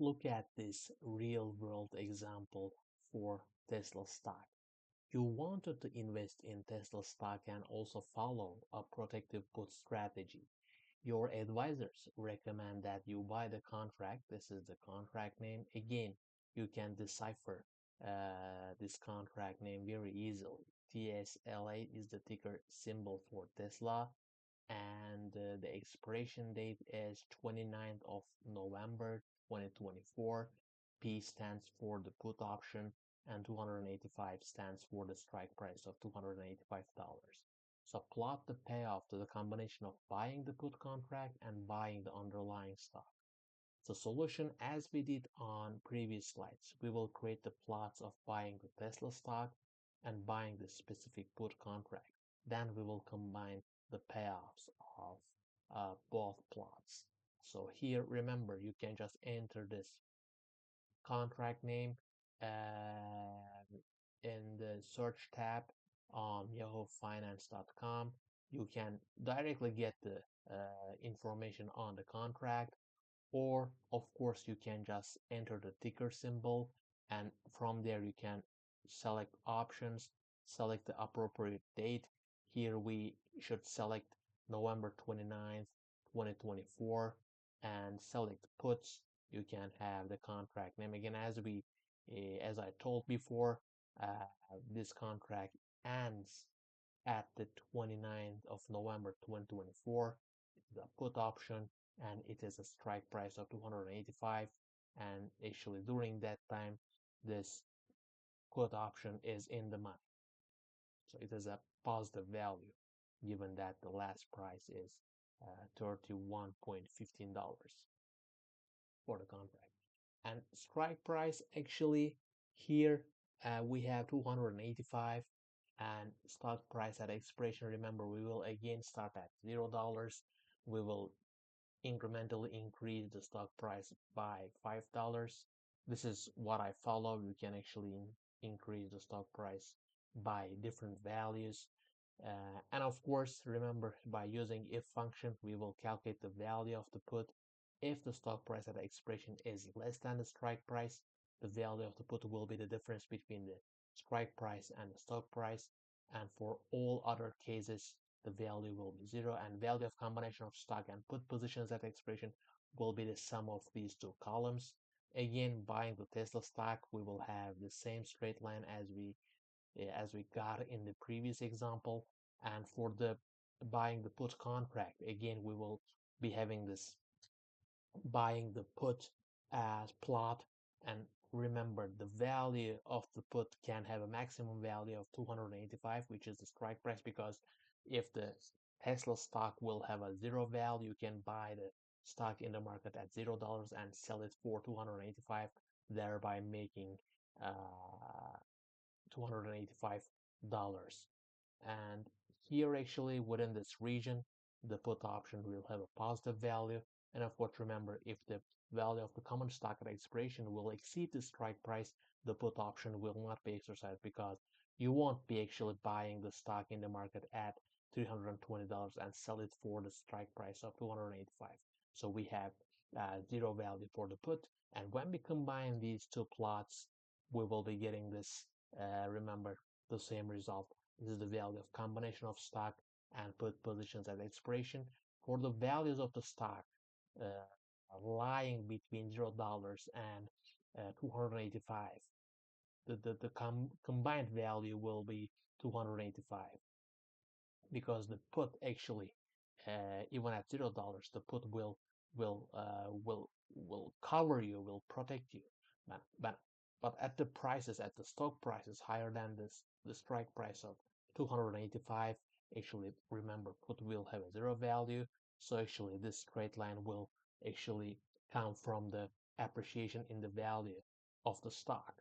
look at this real world example for Tesla stock. You wanted to invest in Tesla stock and also follow a protective put strategy. Your advisors recommend that you buy the contract. This is the contract name. Again, you can decipher this contract name very easily. TSLA is the ticker symbol for Tesla, and the expiration date is 29th of November 2024. P stands for the put option, and 285 stands for the strike price of $285. So plot the payoff to the combination of buying the put contract and buying the underlying stock. The solution, as we did on previous slides, we will create the plots of buying the Tesla stock and buying the specific put contract. Then we will combine the payoffs of both plots. So here, remember, you can just enter this contract name in the search tab on yahoofinance.com. You can directly get the information on the contract, or of course you can just enter the ticker symbol, and from there you can select options, select the appropriate date. Here we should select November 29th 2024 and select puts. You can have the contract name again, as I told before. This contract ends at the 29th of November 2024. It's a put option, and it is a strike price of 285, and actually during that time this put option is in the money, so it is a positive value given that the last price is $31.15 for the contract. And strike price, actually here we have 285, and stock price at expiration, remember, we will again start at $0. We will incrementally increase the stock price by $5. This is what I follow. You can actually increase the stock price by different values. And of course, remember, by using if function, we will calculate the value of the put. If the stock price at expiration is less than the strike price, the value of the put will be the difference between the strike price and the stock price. And for all other cases, the value will be zero, and value of combination of stock and put positions at expiration will be the sum of these two columns. Again, buying the Tesla stock, we will have the same straight line as we got in the previous example. And for the buying the put contract, again, we will be having this buying the put as plot. And remember, the value of the put can have a maximum value of 285, which is the strike price, because if the Tesla stock will have a zero value, you can buy the stock in the market at $0 and sell it for 285, thereby making $285. And here, actually, within this region, the put option will have a positive value. And of course, remember, if the value of the common stock at expiration will exceed the strike price, the put option will not be exercised, because you won't be actually buying the stock in the market at $320 and sell it for the strike price of 285. So we have zero value for the put. And when we combine these two plots, we will be getting this, remember, the same result. This is the value of combination of stock and put positions at expiration. For the values of the stock lying between $0 and 285, the combined value will be 285, because the put actually, even at $0, the put will cover you, will protect you. But at the prices, at the stock prices higher than the strike price of 285, actually, remember, put will have a zero value. So actually this straight line will actually come from the appreciation in the value of the stock.